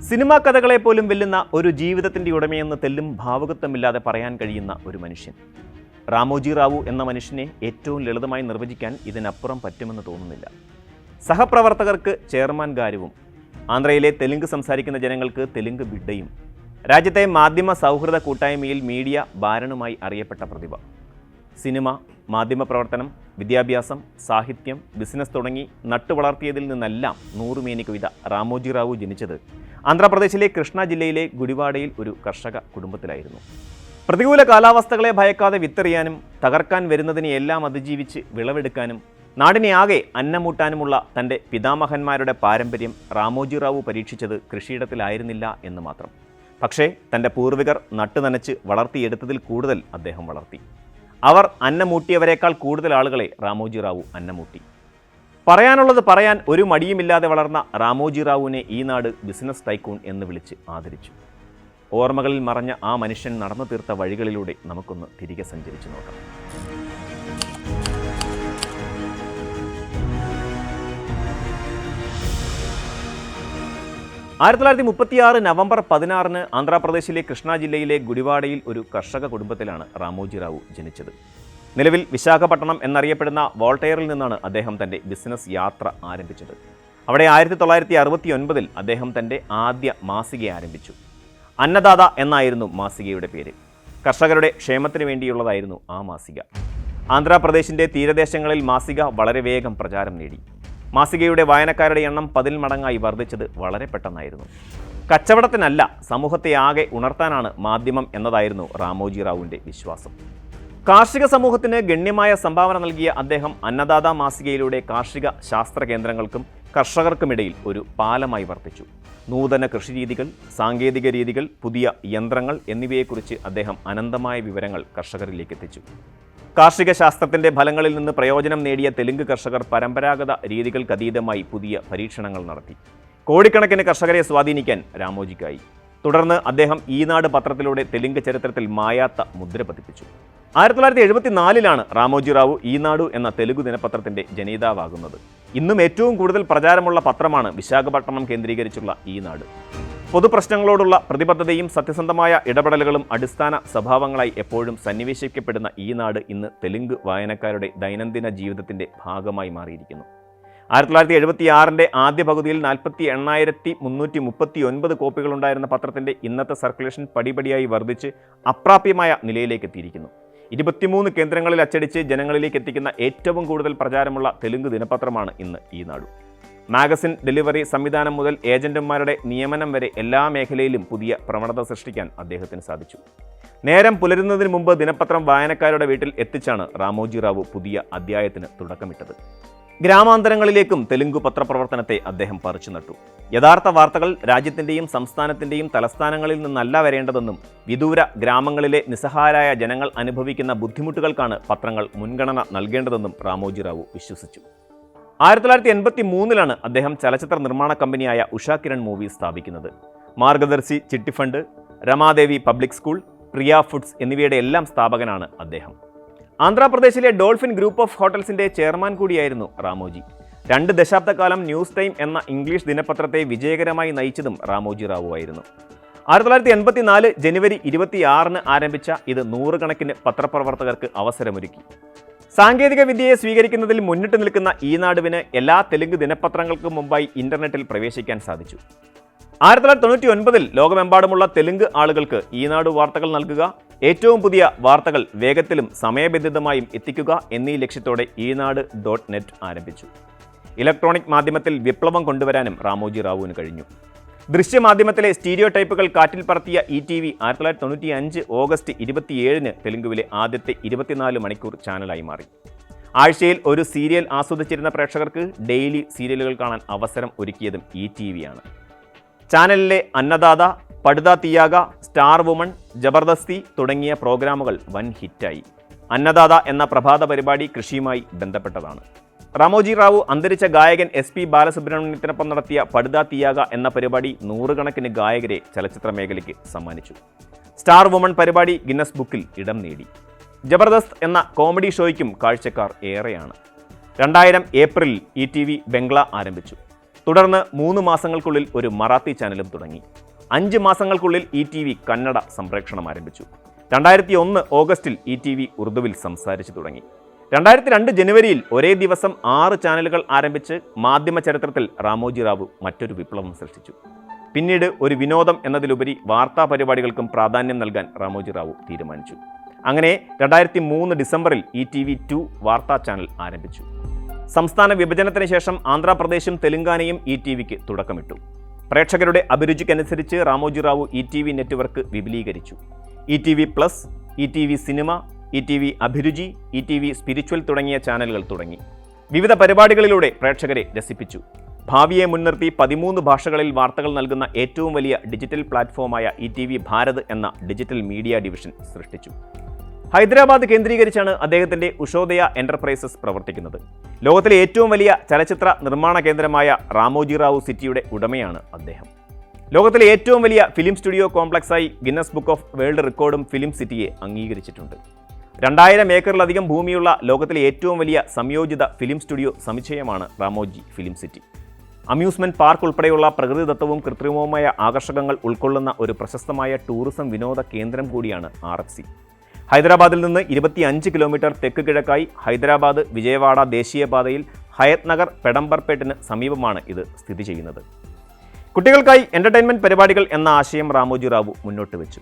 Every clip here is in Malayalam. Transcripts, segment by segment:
സിനിമാ കഥകളെ പോലും വെല്ലുന്ന ഒരു ജീവിതത്തിൻ്റെ ഉടമയെന്ന് തെല്ലും ഭാവുകത്വമില്ലാതെ പറയാൻ കഴിയുന്ന ഒരു മനുഷ്യൻ. റാമോജി റാവു എന്ന മനുഷ്യനെ ഏറ്റവും ലളിതമായി നിർവചിക്കാൻ ഇതിനപ്പുറം പറ്റുമെന്ന് തോന്നുന്നില്ല. സഹപ്രവർത്തകർക്ക് ചെയർമാൻ ഗാരുവും, ആന്ധ്രയിലെ തെലുങ്ക് സംസാരിക്കുന്ന ജനങ്ങൾക്ക് തെലുങ്ക് ബിഡ്ഡയും, രാജ്യത്തെ മാധ്യമ സൗഹൃദ കൂട്ടായ്മയിൽ മീഡിയ ബാരനുമായി അറിയപ്പെട്ട പ്രതിഭ. സിനിമ, മാധ്യമപ്രവർത്തനം, വിദ്യാഭ്യാസം, സാഹിത്യം, ബിസിനസ് തുടങ്ങി നട്ടുവളർത്തിയതിൽ നിന്നെല്ലാം നൂറുമേനി കവിത റാമോജി റാവു ജനിച്ചത് ആന്ധ്രാപ്രദേശിലെ കൃഷ്ണ ജില്ലയിലെ ഗുഡിവാഡയിൽ ഒരു കർഷക കുടുംബത്തിലായിരുന്നു. പ്രതികൂല കാലാവസ്ഥകളെ ഭയക്കാതെ വിത്തെറിയാനും തകർക്കാൻ വരുന്നതിനെ എല്ലാം അതിജീവിച്ച് വിളവെടുക്കാനും നാടിനെ ആകെ അന്നമൂട്ടാനുമുള്ള തൻ്റെ പിതാമഹന്മാരുടെ പാരമ്പര്യം റാമോജി റാവു പരീക്ഷിച്ചത് കൃഷിയിടത്തിലായിരുന്നില്ല എന്ന് മാത്രം. പക്ഷേ തൻ്റെ പൂർവികർ നട്ടുനനച്ച് വളർത്തിയെടുത്തതിൽ കൂടുതൽ അദ്ദേഹം വളർത്തി. അവർ അന്നമൂട്ടിയവരെക്കാൾ കൂടുതൽ ആളുകളെ റാമോജി റാവു അന്നമൂട്ടി. പറയാനുള്ളത് പറയാൻ ഒരു മടിയുമില്ലാതെ വളർന്ന റാമോജി റാവുവിനെ ഈ നാട് ബിസിനസ് ടൈക്കൂൺ എന്ന് വിളിച്ച് ആദരിച്ചു. ഓർമ്മകളിൽ മറഞ്ഞ ആ മനുഷ്യൻ നടന്നു തീർത്ത വഴികളിലൂടെ നമുക്കൊന്ന് തിരികെ സഞ്ചരിച്ചു നോക്കാം. 1936 നവംബർ 16 ആന്ധ്രാപ്രദേശിലെ കൃഷ്ണ ജില്ലയിലെ ഗുഡിവാഡയിൽ ഒരു കർഷക കുടുംബത്തിലാണ് റാമോജി റാവു ജനിച്ചത്. നിലവിൽ വിശാഖപട്ടണം എന്നറിയപ്പെടുന്ന വോൾട്ടയറിൽ നിന്നാണ് അദ്ദേഹം തൻ്റെ ബിസിനസ് യാത്ര ആരംഭിച്ചത്. അവിടെ 1969 അദ്ദേഹം തൻ്റെ ആദ്യ മാസിക ആരംഭിച്ചു. അന്നദാത എന്നായിരുന്നു മാസികയുടെ പേര്. കർഷകരുടെ ക്ഷേമത്തിന് വേണ്ടിയുള്ളതായിരുന്നു ആ മാസിക. ആന്ധ്രാപ്രദേശിൻ്റെ തീരദേശങ്ങളിൽ മാസിക വളരെ വേഗം പ്രചാരം നേടി. മാസികയുടെ വായനക്കാരുടെ എണ്ണം 10 മടങ്ങായി വർദ്ധിച്ചത് വളരെ പെട്ടെന്നായിരുന്നു. കച്ചവടത്തിനല്ല, സമൂഹത്തെ ആകെ ഉണർത്താനാണ് മാധ്യമം എന്നതായിരുന്നു റാമോജി റാവുവിൻ്റെ വിശ്വാസം. കാർഷിക സമൂഹത്തിന് ഗണ്യമായ സംഭാവന നൽകിയ അദ്ദേഹം അന്നദാത മാസികയിലൂടെ കാർഷിക ശാസ്ത്ര കേന്ദ്രങ്ങൾക്കും കർഷകർക്കുമിടയിൽ ഒരു പാലമായി വർത്തിച്ചു. നൂതന കൃഷിരീതികൾ, സാങ്കേതിക രീതികൾ, പുതിയ യന്ത്രങ്ങൾ എന്നിവയെക്കുറിച്ച് അദ്ദേഹം അനന്തമായ വിവരങ്ങൾ കർഷകരിലേക്ക് എത്തിച്ചു. കാർഷിക ശാസ്ത്രത്തിൻ്റെ ഫലങ്ങളിൽ നിന്ന് പ്രയോജനം നേടിയ തെലുങ്ക് കർഷകർ പരമ്പരാഗത രീതികൾക്കതീതമായി പുതിയ പരീക്ഷണങ്ങൾ നടത്തി. കോടിക്കണക്കിന് കർഷകരെ സ്വാധീനിക്കാൻ രാമോജിക്കായി. തുടർന്ന് അദ്ദേഹം ഈനാട് പത്രത്തിലൂടെ തെലുങ്ക് ചരിത്രത്തിൽ മായാത്ത മുദ്ര പതിപ്പിച്ചു. 1974 റാമോജി റാവു ഈനാടു എന്ന തെലുഗു ദിനപത്രത്തിൻ്റെ ജനയിതാവാകുന്നത്. ഇന്നും ഏറ്റവും കൂടുതൽ പ്രചാരമുള്ള പത്രമാണ് വിശാഖപട്ടണം കേന്ദ്രീകരിച്ചുള്ള ഈനാട്. പൊതുപ്രശ്നങ്ങളോടുള്ള പ്രതിബദ്ധതയും സത്യസന്ധമായ ഇടപെടലുകളും അടിസ്ഥാന സ്വഭാവങ്ങളായി എപ്പോഴും സന്നിവേശിക്കപ്പെടുന്ന ഈ നാട് ഇന്ന് തെലുങ്ക് വായനക്കാരുടെ ദൈനംദിന ജീവിതത്തിൻ്റെ ഭാഗമായി മാറിയിരിക്കുന്നു. 1976 ആദ്യ പകുതിയിൽ 48,339 കോപ്പികളുണ്ടായിരുന്ന പത്രത്തിൻ്റെ ഇന്നത്തെ സർക്കുലേഷൻ പടിപടിയായി വർദ്ധിച്ച് അപ്രാപ്യമായ നിലയിലേക്ക് എത്തിയിരിക്കുന്നു. 23 കേന്ദ്രങ്ങളിൽ അച്ചടിച്ച് ജനങ്ങളിലേക്ക് എത്തിക്കുന്ന ഏറ്റവും കൂടുതൽ പ്രചാരമുള്ള തെലുങ്ക് ദിനപത്രമാണ് ഇന്ന് ഈനാടു. മാഗസിൻ ഡെലിവറി സംവിധാനം മുതൽ ഏജന്റുമാരുടെ നിയമനം വരെ എല്ലാ മേഖലയിലും പുതിയ പ്രവണത സൃഷ്ടിക്കാൻ അദ്ദേഹത്തിന് സാധിച്ചു. നേരം പുലരുന്നതിന് മുമ്പ് ദിനപത്രം വായനക്കാരുടെ വീട്ടിൽ എത്തിച്ചാണ് റാമോജി റാവു പുതിയ അധ്യായത്തിന് തുടക്കമിട്ടത്. ഗ്രാമാന്തരങ്ങളിലേക്കും തെലുങ്ക് പത്രപ്രവർത്തനത്തെ അദ്ദേഹം പറിച്ചു നട്ടു. യഥാർത്ഥ വാർത്തകൾ രാജ്യത്തിൻ്റെയും സംസ്ഥാനത്തിൻ്റെയും തലസ്ഥാനങ്ങളിൽ നിന്നല്ല വരേണ്ടതെന്നും വിദൂര ഗ്രാമങ്ങളിലെ നിസ്സഹായരായ ജനങ്ങൾ അനുഭവിക്കുന്ന ബുദ്ധിമുട്ടുകൾക്കാണ് പത്രങ്ങൾ മുൻഗണന നൽകേണ്ടതെന്നും റാമോജി റാവു വിശ്വസിച്ചു. 1983 അദ്ദേഹം ചലച്ചിത്ര നിർമ്മാണ കമ്പനിയായ ഉഷാ കിരൺ മൂവീസ് സ്ഥാപിക്കുന്നത്. മാർഗദർശി ചിട്ടി ഫണ്ട്, രമാദേവി പബ്ലിക് സ്കൂൾ, പ്രിയ ഫുഡ്സ് എന്നിവയുടെ എല്ലാം സ്ഥാപകനാണ് അദ്ദേഹം. ആന്ധ്രാപ്രദേശിലെ ഡോൾഫിൻ ഗ്രൂപ്പ് ഓഫ് ഹോട്ടൽസിൻ്റെ ചെയർമാൻ കൂടിയായിരുന്നു റാമോജി. 2 ദശാബ്ദക്കാലം ന്യൂസ് ടൈം എന്ന ഇംഗ്ലീഷ് ദിനപത്രത്തെ വിജയകരമായി നയിച്ചതും റാമോജി റാവു ആയിരുന്നു. 1984 ജനുവരി 26 ആരംഭിച്ച ഇത് നൂറുകണക്കിന് പത്രപ്രവർത്തകർക്ക് അവസരമൊരുക്കി. സാങ്കേതിക വിദ്യയെ സ്വീകരിക്കുന്നതിൽ മുന്നിട്ട് നിൽക്കുന്ന ഈനാടുവിന് എല്ലാ തെലുങ്ക് ദിനപത്രങ്ങൾക്കും മുമ്പായി ഇന്റർനെറ്റിൽ പ്രവേശിക്കാൻ സാധിച്ചു. 1999 ലോകമെമ്പാടുമുള്ള തെലുങ്ക് ആളുകൾക്ക് ഈനാടു വാർത്തകൾ നൽകുക, ഏറ്റവും പുതിയ വാർത്തകൾ വേഗത്തിലും സമയബന്ധിതമായും എത്തിക്കുക എന്നീ ലക്ഷ്യത്തോടെ ഈനാട്.net ആരംഭിച്ചു. ഇലക്ട്രോണിക് മാധ്യമത്തിൽ വിപ്ലവം കൊണ്ടുവരാനും റാമോജി റാവുവിന് കഴിഞ്ഞു. ദൃശ്യമാധ്യമത്തിലെ സ്റ്റീരിയോ ടൈപ്പുകൾ കാറ്റിൽ പറത്തിയ ETV 1995 ഓഗസ്റ്റ് 27 തെലുങ്കുവിലെ ആദ്യത്തെ 24 മണിക്കൂർ ചാനലായി മാറി. ആഴ്ചയിൽ ഒരു സീരിയൽ ആസ്വദിച്ചിരുന്ന പ്രേക്ഷകർക്ക് ഡെയിലി സീരിയലുകൾ കാണാൻ അവസരം ഒരുക്കിയതും ETV ആണ്. ചാനലിലെ അന്നദാത, പടുദാ തിയാഗ, സ്റ്റാർ വുമൺ, ജബർദസ്തി തുടങ്ങിയ പ്രോഗ്രാമുകൾ വൻ ഹിറ്റായി. അന്നദാത എന്ന പ്രഭാത പരിപാടി കൃഷിയുമായി ബന്ധപ്പെട്ടതാണ്. റാമോജി റാവു അന്തരിച്ച ഗായകൻ SP ബാലസുബ്രഹ്മണ്യത്തിനൊപ്പം നടത്തിയ പടുദാ തിയാഗ എന്ന പരിപാടി നൂറുകണക്കിന് ഗായകരെ ചലച്ചിത്ര മേഖലയ്ക്ക് സമ്മാനിച്ചു. സ്റ്റാർ വുമൺ പരിപാടി ഗിന്നസ് ബുക്കിൽ ഇടം നേടി. ജബർദസ്ത് എന്ന കോമഡി ഷോയ്ക്കും കാഴ്ചക്കാർ ഏറെയാണ്. 2000 ഏപ്രിലിൽ ETV ബംഗ്ല ആരംഭിച്ചു. തുടർന്ന് 3 മാസങ്ങൾക്കുള്ളിൽ ഒരു മറാത്തി ചാനലും തുടങ്ങി. 5 മാസങ്ങൾക്കുള്ളിൽ ETV കന്നഡ സംപ്രേക്ഷണം ആരംഭിച്ചു. 2001 ഓഗസ്റ്റിൽ ETV ഉറുദുവിൽ സംസാരിച്ചു തുടങ്ങി. 2002 ജനുവരിയിൽ ഒരേ ദിവസം 6 ചാനലുകൾ ആരംഭിച്ച് മാധ്യമ ചരിത്രത്തിൽ റാമോജി റാവു മറ്റൊരു വിപ്ലവം സൃഷ്ടിച്ചു. പിന്നീട് ഒരു വിനോദം എന്നതിലുപരി വാർത്താ പരിപാടികൾക്കും പ്രാധാന്യം നൽകാൻ റാമോജി റാവു തീരുമാനിച്ചു. അങ്ങനെ 2003 ഡിസംബറിൽ ETV2 വാർത്താ ചാനൽ ആരംഭിച്ചു. സംസ്ഥാന വിഭജനത്തിന് ശേഷം ആന്ധ്രാപ്രദേശും തെലങ്കാനയും ETVക്ക് തുടക്കമിട്ടു. പ്രേക്ഷകരുടെ അഭിരുചിക്കനുസരിച്ച് റാമോജി റാവു ETV നെറ്റ്വർക്ക് വിപുലീകരിച്ചു. ETV plus, ETV cinema, ETV അഭിരുചി, ETV സ്പിരിച്വൽ തുടങ്ങിയ ചാനലുകൾ തുടങ്ങി. വിവിധ പരിപാടികളിലൂടെ പ്രേക്ഷകരെ രസിപ്പിച്ചു. ഭാവിയെ മുൻനിർത്തി 13 ഭാഷകളിൽ വാർത്തകൾ നൽകുന്ന ഏറ്റവും വലിയ ഡിജിറ്റൽ പ്ലാറ്റ്ഫോമായ ETV ഭാരത് എന്ന ഡിജിറ്റൽ മീഡിയ ഡിവിഷൻ സൃഷ്ടിച്ചു. ഹൈദരാബാദ് കേന്ദ്രീകരിച്ചാണ് അദ്ദേഹത്തിൻ്റെ ഉഷോദയ എൻ്റർപ്രൈസസ് പ്രവർത്തിക്കുന്നത്. ലോകത്തിലെ ഏറ്റവും വലിയ ചലച്ചിത്ര നിർമ്മാണ കേന്ദ്രമായ റാമോജി റാവു സിറ്റിയുടെ ഉടമയാണ് അദ്ദേഹം. ലോകത്തിലെ ഏറ്റവും വലിയ ഫിലിം സ്റ്റുഡിയോ കോംപ്ലക്സായി ഗിന്നസ് ബുക്ക് ഓഫ് വേൾഡ് റെക്കോർഡും ഫിലിം സിറ്റിയെ അംഗീകരിച്ചിട്ടുണ്ട്. 2000 ഏക്കറിലധികം ഭൂമിയുള്ള ലോകത്തിലെ ഏറ്റവും വലിയ സംയോജിത ഫിലിം സ്റ്റുഡിയോ സമുച്ചയമാണ് Ramoji film city. Amusement park ഉൾപ്പെടെയുള്ള പ്രകൃതിദത്തവും കൃത്രിമവുമായ ആകർഷകങ്ങൾ ഉൾക്കൊള്ളുന്ന ഒരു പ്രശസ്തമായ ടൂറിസം വിനോദ കേന്ദ്രം കൂടിയാണ് RFC. ഹൈദരാബാദിൽ നിന്ന് 25 കിലോമീറ്റർ തെക്ക് കിഴക്കായി ഹൈദരാബാദ് വിജയവാഡ ദേശീയപാതയിൽ ഹയത് നഗർ പെഡംബർപേട്ടിന് സമീപമാണ് ഇത് സ്ഥിതി ചെയ്യുന്നത്. കുട്ടികൾക്കായി എൻ്റർടൈൻമെൻറ്റ് പരിപാടികൾ എന്ന ആശയം റാമോജി റാവു മുന്നോട്ട് വെച്ചു.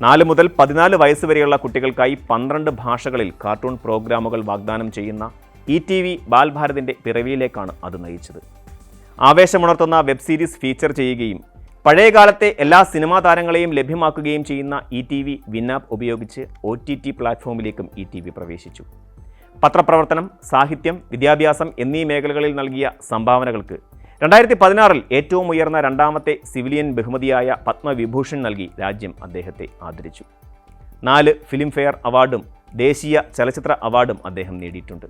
4 മുതൽ 14 വയസ്സ് വരെയുള്ള കുട്ടികൾക്കായി 12 ഭാഷകളിൽ കാർട്ടൂൺ പ്രോഗ്രാമുകൾ വാഗ്ദാനം ചെയ്യുന്ന ETV ബാൽഭാരതിൻ്റെ പിറവിയിലേക്കാണ് അത് നയിച്ചത്. ആവേശമുണർത്തുന്ന വെബ് സീരീസ് ഫീച്ചർ ചെയ്യുകയും പഴയകാലത്തെ എല്ലാ സിനിമാ താരങ്ങളെയും ലഭ്യമാക്കുകയും ചെയ്യുന്ന ETV വിന്നാപ്പ് ഉപയോഗിച്ച് OTT പ്ലാറ്റ്ഫോമിലേക്കും ETV പ്രവേശിച്ചു. പത്രപ്രവർത്തനം, സാഹിത്യം, വിദ്യാഭ്യാസം എന്നീ മേഖലകളിൽ നൽകിയ സംഭാവനകൾക്ക് 2016 ഏറ്റവും ഉയർന്ന 2ാമത്തെ സിവിലിയൻ ബഹുമതിയായ പത്മവിഭൂഷൺ നൽകി രാജ്യം അദ്ദേഹത്തെ ആദരിച്ചു. 4 ഫിലിം ഫെയർ അവാർഡും ദേശീയ ചലച്ചിത്ര അവാർഡും അദ്ദേഹം നേടിയിട്ടുണ്ട്.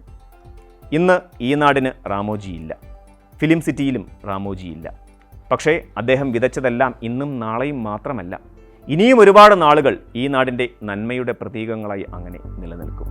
ഇന്ന് ഈ നാടിന് റാമോജിയില്ല, ഫിലിം സിറ്റിയിലും റാമോജിയില്ല. പക്ഷേ അദ്ദേഹം വിതച്ചതെല്ലാം ഇന്നും നാളെയും മാത്രമല്ല, ഇനിയും ഒരുപാട് നാളുകൾ ഈ നാടിൻ്റെ നന്മയുടെ പ്രതീകങ്ങളായി അങ്ങനെ നിലനിൽക്കും.